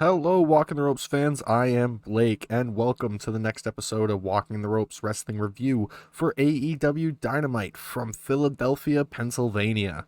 Hello, Walking the Ropes fans. I am Blake, and welcome to the next episode of Walking the Ropes Wrestling Review for AEW Dynamite from Philadelphia, Pennsylvania.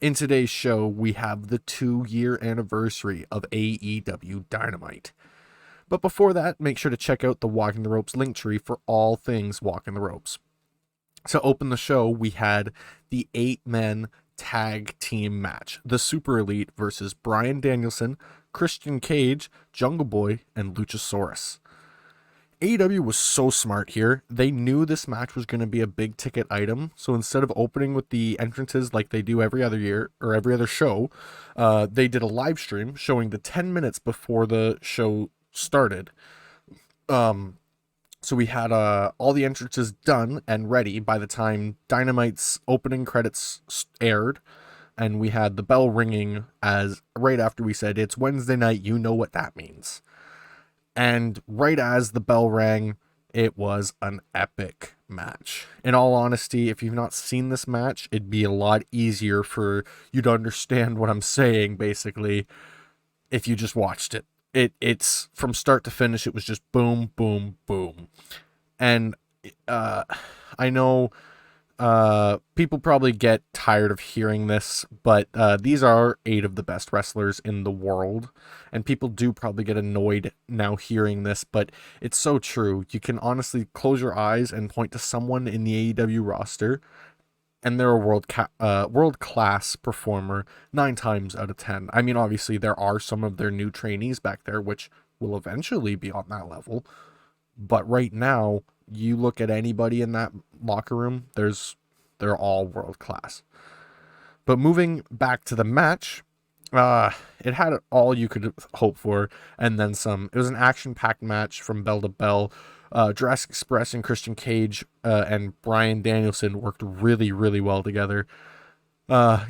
In today's show, we have the 2-year anniversary of AEW Dynamite. But before that, make sure to check out the Walking the Ropes link tree for all things Walking the Ropes. To open the show, we had the 8-man tag team match, the Super Elite versus Bryan Danielson, Christian Cage, Jungle Boy, and Luchasaurus. AEW was so smart here. They knew this match was going to be a big ticket item, so instead of opening with the entrances like they do every other year or every other show, they did a live stream showing the 10 minutes before the show started. So we had all the entrances done and ready by the time Dynamite's opening credits aired, and we had the bell ringing as right after we said, "It's Wednesday night, you know what that means." And right as the bell rang, it was an epic match. In all honesty, if you've not seen this match, it'd be a lot easier for you to understand what I'm saying, basically, if you just watched it. It's from start to finish, it was just boom, boom, boom. And I know people probably get tired of hearing this, but these are 8 of the best wrestlers in the world, and people do probably get annoyed now hearing this, but it's so true. You can honestly close your eyes and point to someone in the AEW roster, and they're a world-class performer 9 times out of 10. I mean, obviously, there are some of their new trainees back there, which will eventually be on that level, but right now, you look at anybody in that locker room, they're all world-class. But moving back to the match, it had all you could hope for, and then some. It was an action-packed match from bell to bell. Jurassic Express and Christian Cage and Bryan Danielson worked really, really well together,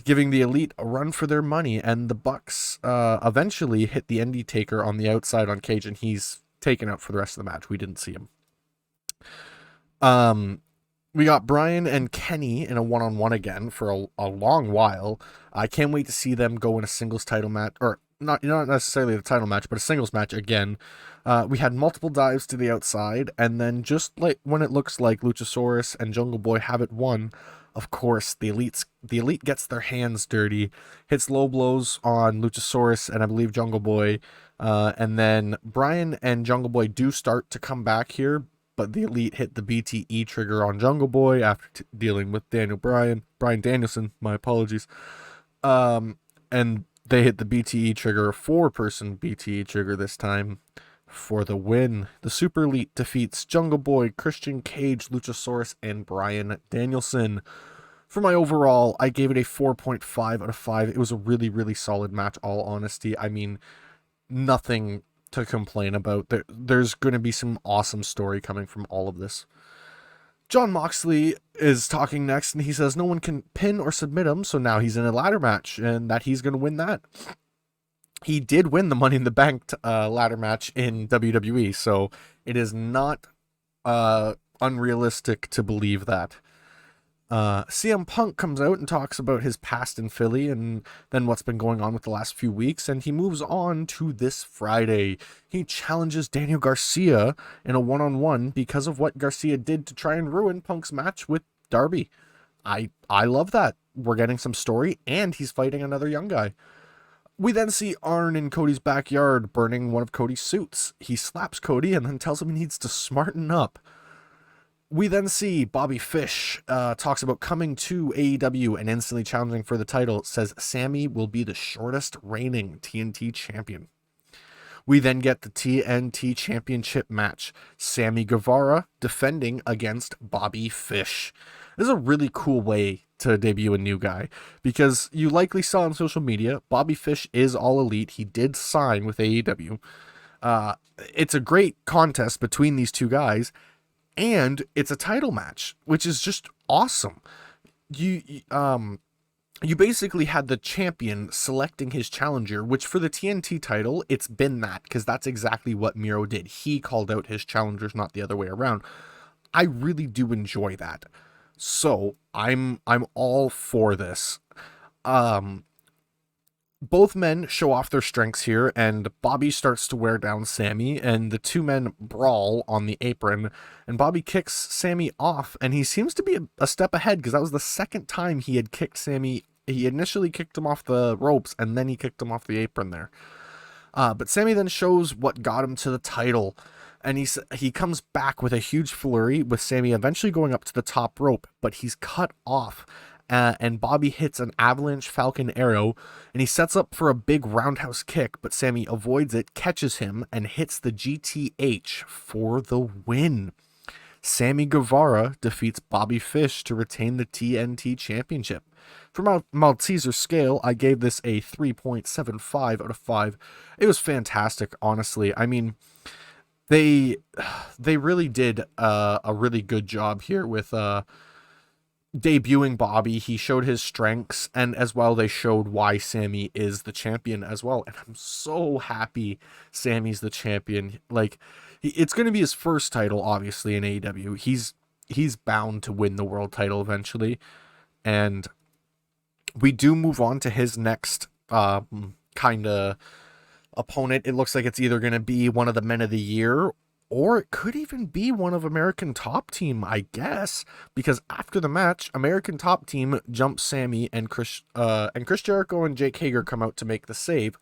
giving the Elite a run for their money, and the Bucks eventually hit the Indy Taker on the outside on Cage, and he's taken out for the rest of the match. We didn't see him. We got Bryan and Kenny in a one-on-one again for a long while. I can't wait to see them go in a singles title match, or not necessarily the title match, but a singles match again. We had multiple dives to the outside, and then just like when it looks like Luchasaurus and Jungle Boy have it won, of course, the Elite gets their hands dirty, hits low blows on Luchasaurus and I believe Jungle Boy, and then Bryan and Jungle Boy do start to come back here, but the Elite hit the BTE trigger on Jungle Boy after dealing with Bryan Danielson, my apologies, and they hit the BTE trigger, a 4-person BTE trigger this time, for the win. The Super Elite defeats Jungle Boy, Christian Cage, Luchasaurus, and Bryan Danielson. For my overall, I gave it a 4.5 out of 5. It was a really, really solid match, all honesty. I mean, nothing to complain about. There's going to be some awesome story coming from all of this. Jon Moxley is talking next, and he says no one can pin or submit him, so now he's in a ladder match, and that he's going to win that. He did win the Money in the Bank ladder match in WWE, so it is not unrealistic to believe that. CM Punk comes out and talks about his past in Philly and then what's been going on with the last few weeks, and he moves on to this Friday. He challenges Daniel Garcia in a one-on-one because of what Garcia did to try and ruin Punk's match with Darby. I love that. We're getting some story, and he's fighting another young guy. We then see Arn in Cody's backyard burning one of Cody's suits. He slaps Cody and then tells him he needs to smarten up. We then see Bobby Fish talks about coming to AEW and instantly challenging for the title. It says Sammy will be the shortest reigning TNT champion. We then get the TNT championship match. Sammy Guevara defending against Bobby Fish. This is a really cool way to debut a new guy, because you likely saw on social media, Bobby Fish is all Elite. He did sign with AEW. It's a great contest between these two guys, and it's a title match, which is just awesome. You basically had the champion selecting his challenger, which for the TNT title, it's been that, because that's exactly what Miro did. He called out his challengers, not the other way around. I really do enjoy that. So I'm all for this. Both men show off their strengths here, and Bobby starts to wear down Sammy, and the two men brawl on the apron, and Bobby kicks Sammy off, and he seems to be a step ahead, because that was the second time he had kicked Sammy. He initially kicked him off the ropes, and then he kicked him off the apron there. But Sammy then shows what got him to the title, and he comes back with a huge flurry, with Sammy eventually going up to the top rope, but he's cut off. And Bobby hits an avalanche falcon arrow, and he sets up for a big roundhouse kick, but Sammy avoids it, catches him, and hits the GTH for the win. Sammy Guevara defeats Bobby Fish to retain the TNT Championship. For my Malteser scale, I gave this a 3.75 out of 5. It was fantastic, honestly. I mean, they really did a really good job here with debuting Bobby. He showed his strengths, and as well they showed why Sammy is the champion as well, and I'm so happy Sammy's the champion. Like, it's going to be his first title, obviously, in AEW. He's bound to win the world title eventually, and we do move on to his next kind of opponent. It looks like it's either going to be one of the men of the year, or it could even be one of American Top Team, I guess, because after the match, American Top Team jumps Sammy, and Chris Jericho and Jake Hager come out to make the save.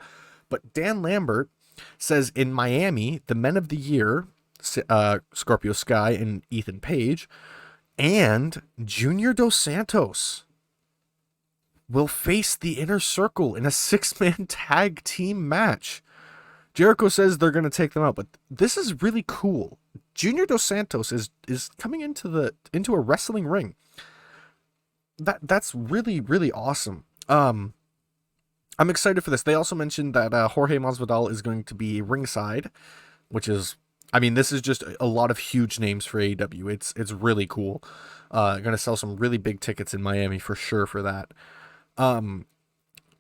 But Dan Lambert says in Miami, the men of the year, Scorpio Sky and Ethan Page, and Junior Dos Santos will face the Inner Circle in a 6-man tag team match. Jericho says they're going to take them out, but this is really cool. Junior Dos Santos is coming into a wrestling ring. That's really, really awesome. I'm excited for this. They also mentioned that Jorge Masvidal is going to be ringside, which is, I mean, this is just a lot of huge names for AEW. It's really cool. Going to sell some really big tickets in Miami for sure for that.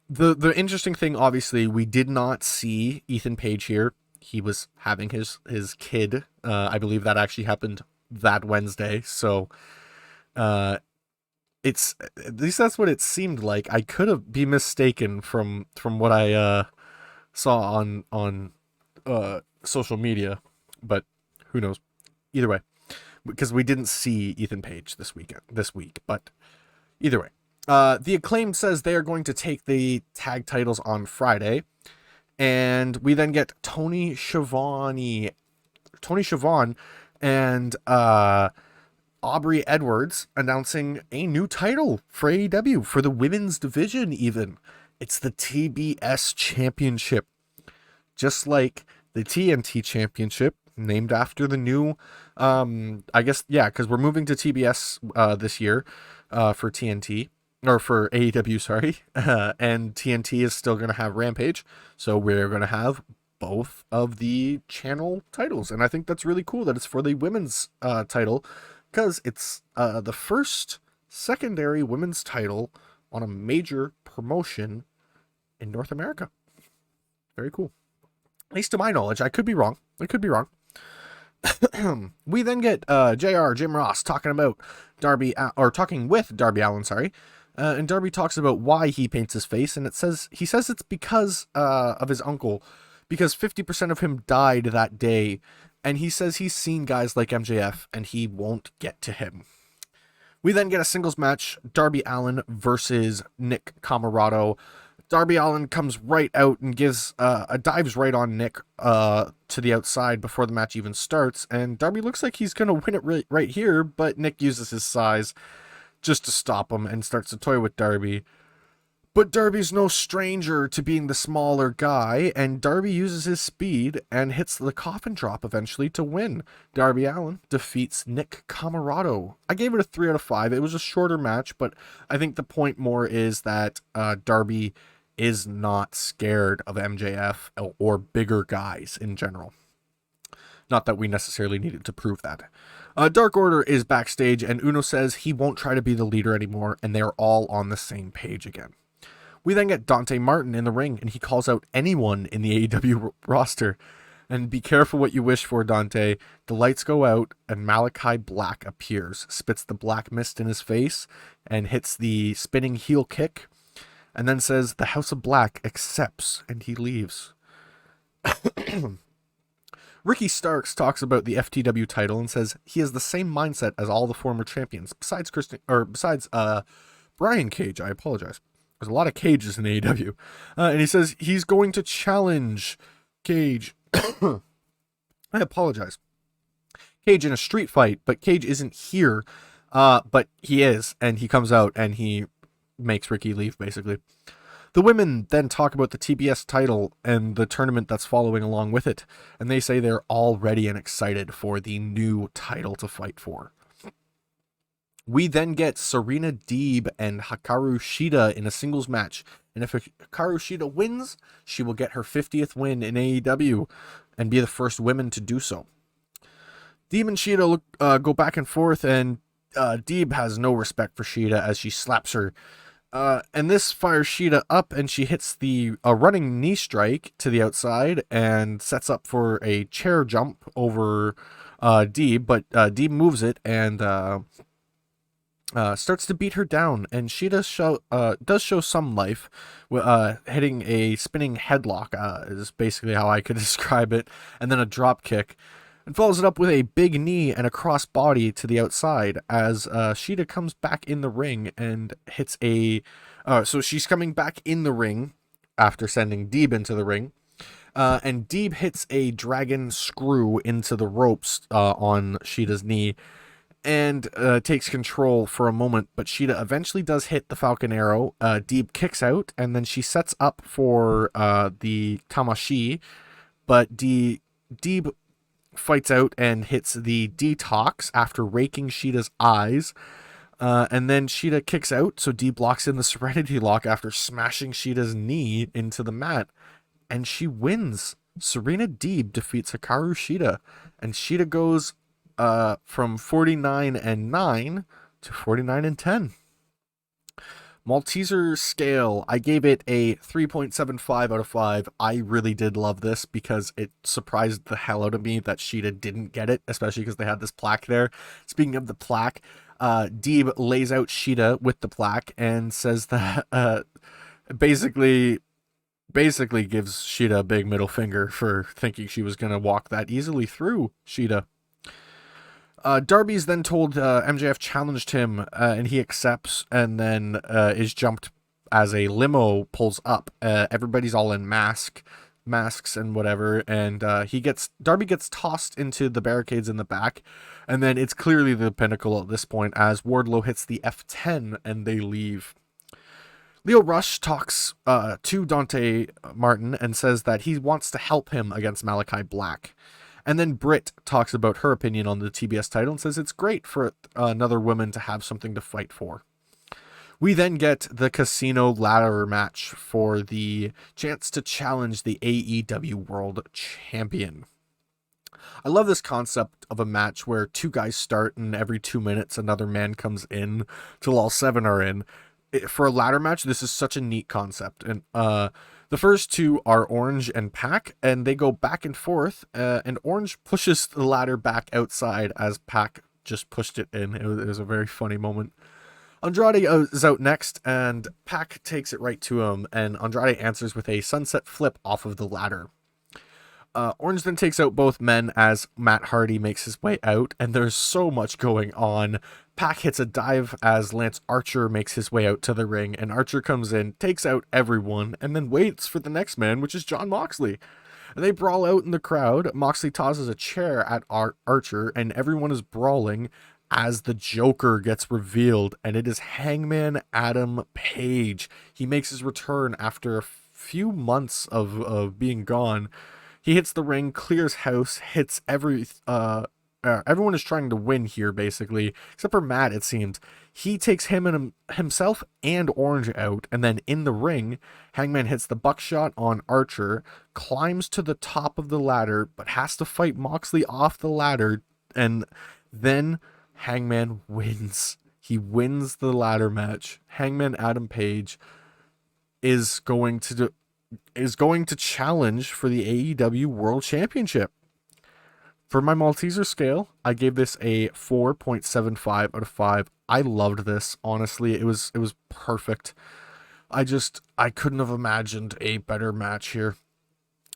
The interesting thing, obviously, we did not see Ethan Page here. He was having his kid. I believe that actually happened that Wednesday. So, it's, at least that's what it seemed like. I could have been mistaken from what I saw on social media, but who knows? Either way, because we didn't see Ethan Page this week. But either way. The Acclaim says they are going to take the tag titles on Friday, and we then get Tony Schiavone and Aubrey Edwards announcing a new title for AEW for the women's division. Even it's the TBS Championship, just like the TNT Championship, named after the new. I guess, yeah, because we're moving to TBS this year for TNT. Or for AEW, sorry. And TNT is still going to have Rampage. So we're going to have both of the channel titles. And I think that's really cool that it's for the women's title, because it's the first secondary women's title on a major promotion in North America. Very cool. At least to my knowledge. I could be wrong. We then get JR, Jim Ross, talking with Darby Allin, sorry. And Darby talks about why he paints his face, and he says it's because of his uncle, because 50% of him died that day, and he says he's seen guys like MJF, and he won't get to him. We then get a singles match, Darby Allin versus Nick Comoroto. Darby Allin comes right out and gives dives right on Nick to the outside before the match even starts, and Darby looks like he's going to win it right here, but Nick uses his size just to stop him and starts to toy with Darby. But Darby's no stranger to being the smaller guy, and Darby uses his speed and hits the coffin drop eventually to win. Darby Allin defeats Nick Comoroto. I gave it a 3 out of 5. It was a shorter match, but I think the point more is that Darby is not scared of MJF or bigger guys in general. Not that we necessarily needed to prove that. Dark Order is backstage, and Uno says he won't try to be the leader anymore, and they're all on the same page again. We then get Dante Martin in the ring, and he calls out anyone in the AEW roster. And be careful what you wish for, Dante. The lights go out, and Malachi Black appears, spits the black mist in his face, and hits the spinning heel kick. and then says the House of Black accepts, and he leaves. Ricky Starks talks about the FTW title and says he has the same mindset as all the former champions, besides Brian Cage. I apologize. There's a lot of Cages in AEW. And he says he's going to challenge Cage. I apologize. Cage in a street fight, but Cage isn't here. But he is, and he comes out and he makes Ricky leave, basically. The women then talk about the TBS title and the tournament that's following along with it, and they say they're all ready and excited for the new title to fight for. We then get Serena Deeb and Hikaru Shida in a singles match, and if Hikaru Shida wins, she will get her 50th win in AEW and be the first women to do so. Deeb and Shida go back and forth, and Deeb has no respect for Shida as she slaps her. And this fires Shida up, and she hits a running knee strike to the outside and sets up for a chair jump over Deeb, but Deeb moves it and starts to beat her down, and Shida does show some life, hitting a spinning headlock is basically how I could describe it, and then a drop kick, and follows it up with a big knee and a cross body to the outside as Shida comes back in the ring and hits so she's coming back in the ring after sending Deeb into the ring, and Deeb hits a dragon screw into the ropes on Shida's knee and takes control for a moment, but Shida eventually does hit the Falcon Arrow. Deeb kicks out, and then she sets up for the Tamashi, but Deeb fights out and hits the detox after raking Shida's eyes, and then Shida kicks out, so Deeb blocks in the Serenity Lock after smashing Shida's knee into the mat, and she wins. Serena Deeb defeats Hikaru Shida, and Shida goes from 49-9 to 49-10. Malteser scale, I gave it a 3.75 out of 5. I really did love this because it surprised the hell out of me that Shida didn't get it, especially because they had this plaque there. Speaking of the plaque, Deeb lays out Shida with the plaque and says that basically gives Shida a big middle finger for thinking she was going to walk that easily through Shida. Darby's then told MJF challenged him, and he accepts, and then is jumped as a limo pulls up. Everybody's all in masks and whatever, and Darby gets tossed into the barricades in the back, and then it's clearly the Pinnacle at this point as Wardlow hits the F10 and they leave. Leo Rush talks to Dante Martin and says that he wants to help him against Malachi Black. And then Britt talks about her opinion on the TBS title and says it's great for another woman to have something to fight for. We then get the casino ladder match for the chance to challenge the AEW World Champion. I love this concept of a match where two guys start and every 2 minutes another man comes in till all 7 are in. For a ladder match, this is such a neat concept. And the first two are Orange and Pac, and they go back and forth, and Orange pushes the ladder back outside as Pac just pushed it in. It was a very funny moment. Andrade is out next, and Pac takes it right to him, and Andrade answers with a sunset flip off of the ladder. Orange then takes out both men as Matt Hardy makes his way out, and there's so much going on. Pac hits a dive as Lance Archer makes his way out to the ring, and Archer comes in, takes out everyone, and then waits for the next man, which is Jon Moxley. And they brawl out in the crowd. Moxley tosses a chair at Archer, and everyone is brawling as the Joker gets revealed, and it is Hangman Adam Page. He makes his return after a few months of being gone. He hits the ring, clears house, hits everyone is trying to win here, basically, except for Matt, it seems. He takes himself and Orange out, and then in the ring, Hangman hits the buckshot on Archer, climbs to the top of the ladder, but has to fight Moxley off the ladder, and then Hangman wins. He wins the ladder match. Hangman Adam Page is going to challenge for the AEW World Championship. For my Malteser scale, I gave this a 4.75 out of 5. I loved this, honestly. It was perfect. I couldn't have imagined a better match here.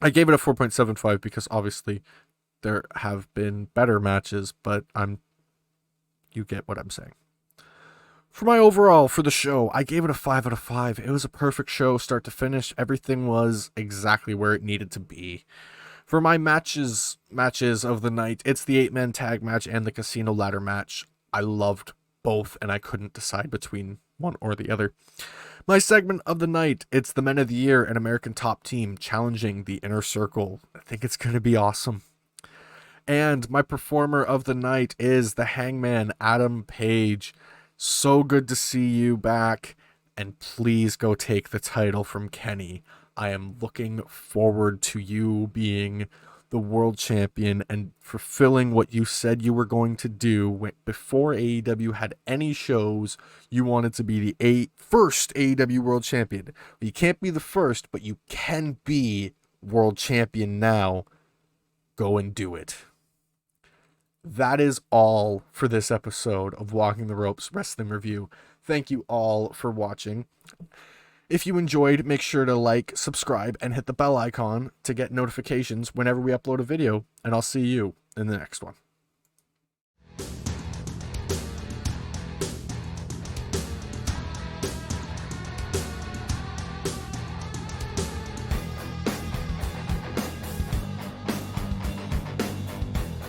I gave it a 4.75 because obviously there have been better matches, but you get what I'm saying. For my overall for the show, I gave it a 5 out of 5. It was a perfect show, start to finish. Everything was exactly where it needed to be. For my matches of the night, it's the 8-man tag match and the casino ladder match. I loved both, and I couldn't decide between one or the other. My segment of the night, it's the Men of the Year and American Top Team challenging the Inner Circle. I think it's going to be awesome. And my performer of the night is the Hangman, Adam Page. So good to see you back, and please go take the title from Kenny. I am looking forward to you being the world champion and fulfilling what you said you were going to do before AEW had any shows. You wanted to be the first AEW world champion. You can't be the first, but you can be world champion now. Go and do it. That is all for this episode of Walking the Ropes Wrestling Review. Thank you all for watching. If you enjoyed, make sure to like, subscribe, and hit the bell icon to get notifications whenever we upload a video, and I'll see you in the next one.